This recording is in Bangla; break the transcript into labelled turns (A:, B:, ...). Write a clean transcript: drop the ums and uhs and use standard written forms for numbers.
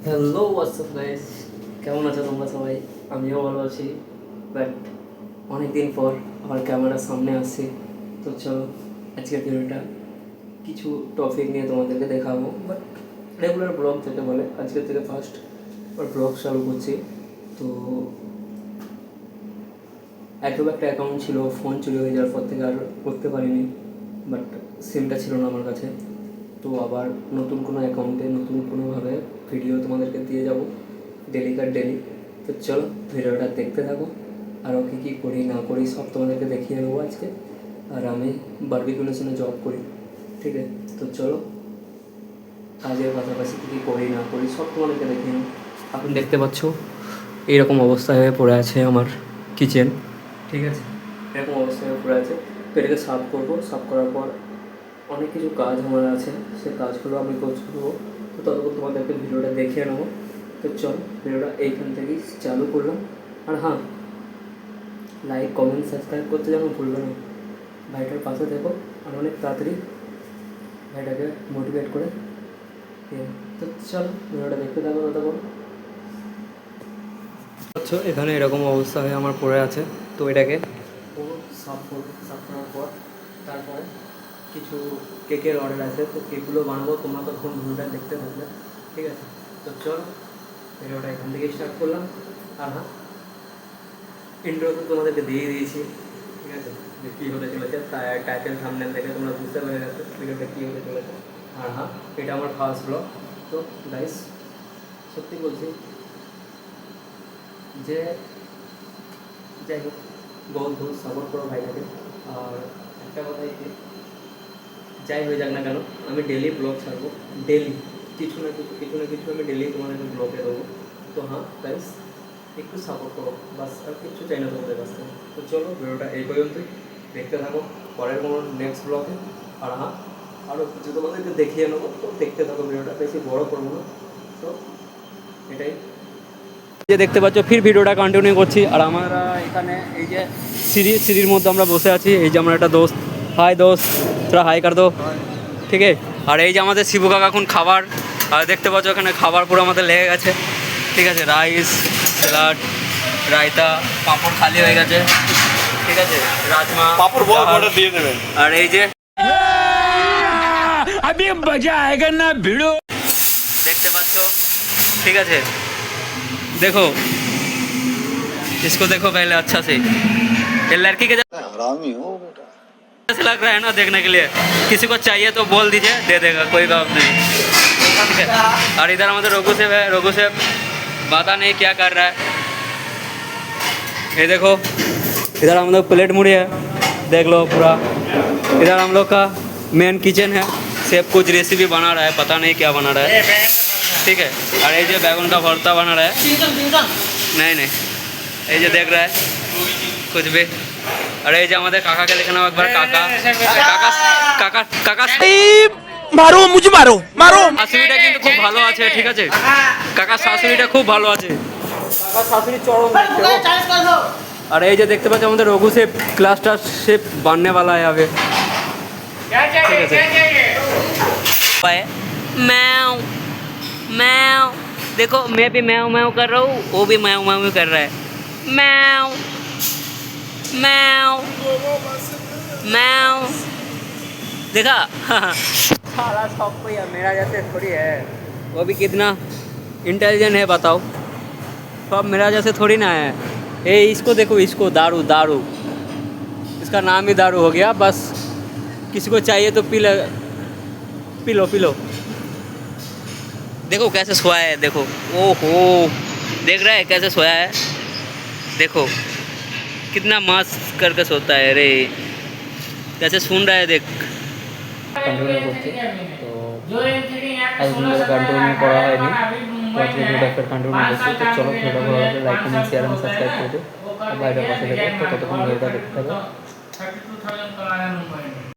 A: হ্যালো হোয়াটসঅ্যাপ গাইস, কেমন আছো তোমরা সবাই? আমিও ভালো আছি, বাট অনেকদিন পর আমার ক্যামেরার সামনে আসছি। তো চলো আজকের ভিডিওটা কিছু টপিক নিয়ে তোমাদেরকে দেখাবো, বাট রেগুলার ব্লগ যেটা বলে আজকের থেকে ফার্স্ট ব্লগ চালু করছি। তো একটা অ্যাকাউন্ট ছিল, ফোন চুরি হয়ে যাওয়ার পর থেকে আর করতে পারিনি, বাট সিমটা ছিল না আমার কাছে। তো আবার নতুন কোনো অ্যাকাউন্টে নতুন কোনোভাবে ভিডিও তোমাদেরকে দিয়ে যাব ডেলি। তো চলো ভিডিওটা দেখতে থাকো, আরও কী কী করি না করি সব তোমাদেরকে দেখিয়ে নেবো আজকে। আর আমি বারবিকিউনেশনে জব করি, ঠিক আছে? তো চলো কাজের পাশাপাশি কী কী করি না করি সব তোমাদেরকে দেখিয়ে নেবো। এখন দেখতে পাচ্ছ এইরকম অবস্থা হয়ে পড়ে আছে আমার কিচেন, ঠিক আছে? এরকম অবস্থা হয়ে পড়ে আছে। তো এটাকে সাফ করবো, সাফ করার পর অনেক কিছু কাজ আমার আছে, সে কাজগুলো আমি করবো। তো ততক্ষণ তোমাদেরকে ভিডিওটা দেখিয়ে নেবো। তো চলো ভিডিওটা এইখান থেকেই চালু করলাম। আর হ্যাঁ, লাইক কমেন্ট সাবস্ক্রাইব করতে যেন ভুলবে না। ভাইটার পাশে দেখো আর অনেক তাড়াতাড়ি ভাইটাকে মোটিভেট করে। তো চলো ভিডিওটা দেখতে থাকো ততক্ষণ। আচ্ছা, এখানে এরকম অবস্থা হয়ে আমার পড়ে আছে। তো এটাকে পুরো সাফ করবো, সাফ করার পর তারপরে কিছু কেকের অর্ডার আছে, তো কেকগুলো বানাবো। তোমরা তখন ভিডিওটা দেখতে থাকবে, ঠিক আছে? তো চলো ভিডিওটা এখান থেকে স্টার্ট করলাম। আর হ্যাঁ, ইন্ট্রো তো তোমাদেরকে দিয়ে দিয়েছি, ঠিক আছে? যে কী হতে চলেছে, টাইটেল থাম্বনেল দেখে তোমরা বুঝতে পেরে গেছো ভিডিওটা কী হতে চলেছে। আর হ্যাঁ, এটা আমার ফার্স্ট ব্লগ। তো গাইস সত্যি বলছি যে যাই হোক, বহুত বহুত সাপোর্ট করো ভাইটাকে। আর একটা কথাই কি, যাই হয়ে যাক না কেন, আমি ডেলি ব্লগ ছাড়বো, ডেলি কিছু না কিছু আমি ডেলি তোমাদেরকে ব্লগে দেবো। তো হ্যাঁ গাইস, একটু সাপোর্ট করো, বাস আর কিছু চাই না তোমাদের কাছ থেকে। তো চলো ভিডিওটা এই পর্যন্তই, দেখতে থাকো পরের কোনো নেক্সট ব্লগে। আর হ্যাঁ, আরও কিছু তোমাদেরকে দেখিয়ে নেবো, তো দেখতে থাকো ভিডিওটা, বেশি বড় করবো না। তো এটাই যে দেখতে পাচ্ছ, ফির ভিডিওটা কন্টিনিউ করছি। আর আমরা এখানে এই যে সিঁড়ির মধ্যে আমরা বসে আছি। এই যে আমার একটা দোস্ত, হাই দোস্ত, তোরা হাই কর দো, ঠিক আছে? আর এই যে আমাদের শিবু কাকা এখন খাবার, আর দেখতে পাচ্ছ এখানে খাবার পুরো আমাদের লেগে গেছে, ঠিক আছে? রাইস, স্যালাড, রায়তা, পাঁপড় খালি হয়ে গেছে, ঠিক আছে? রাজমা, পাঁপড় বড় দিয়ে দেবেন। আর এই যে अभी मजा आएगा ना भिड़ो, देखते पाচ্ছ, ठीक है? देखो इसको, देखो पहले अच्छा से। ये लड़की के हरामी हो बेटा, ऐसा लग रहा है ना देखने के लिए। किसी को चाहिए तो बोल दीजिए, दे देगा, कोई बात नहीं, ठीक है? और इधर हमारे रघु से है, रघु से पता नहीं क्या कर रहा है। ये देखो इधर हम लोग प्लेट मुड़ी है, देख लो पूरा। इधर हम लोग का मेन किचन है, सेफ कुछ रेसिपी बना रहा है, पता नहीं क्या बना रहा है, ठीक है? और ये जो बैगन का भरता बना रहा है, नहीं ये जो देख रहा है कुछ भी। और ये जो हमारे काका के देखना एक बार, काका মারো, মুঝে মারো শাশুড়িটা কিন্তু খুব ভালো আছে, ঠিক আছে? কাকা শাশুড়িটা খুব ভালো আছে, কাকা শাশুড়ি চরম। আর এই যে দেখতে পাচ্ছ আমাদের রঘু से क्लासটা से बनने वाला है अभी, ठीक है? मैव मैव, देखो मैं भी मैव मैव कर रहा हूँ, वो भी मैव मैव कर रहा है। मैव मैव मैव, देखा? सारा सब कोई मेरा जैसे थोड़ी है, वो भी कितना इंटेलिजेंट है बताओ, सब मेरा जैसे थोड़ी ना है। ए इसको देखो, इसको दारू, इसका नाम ही दारू हो गया। बस किसी को चाहिए तो पी लो। देखो कैसे सोया है, देखो, ओहो, देख रहा है कैसे सोया है, देखो कितना मस्त करके सोता है रे, कैसे सुन रहा है, देख। कंटिन्यू করছি, তো আজকে कंटिन्यू করা হয়নি, তো আজকে ভিডিওটা ফের कंटिन्यू করছি। তো চলো ভিডিওটা ভালো লাগলে লাইক কমেন্ট শেয়ার এবং সাবস্ক্রাইব করে দিও। আর বাইরের পাশে দেখো, তো ততক্ষণ ভিডিওটা দেখতে থাকো।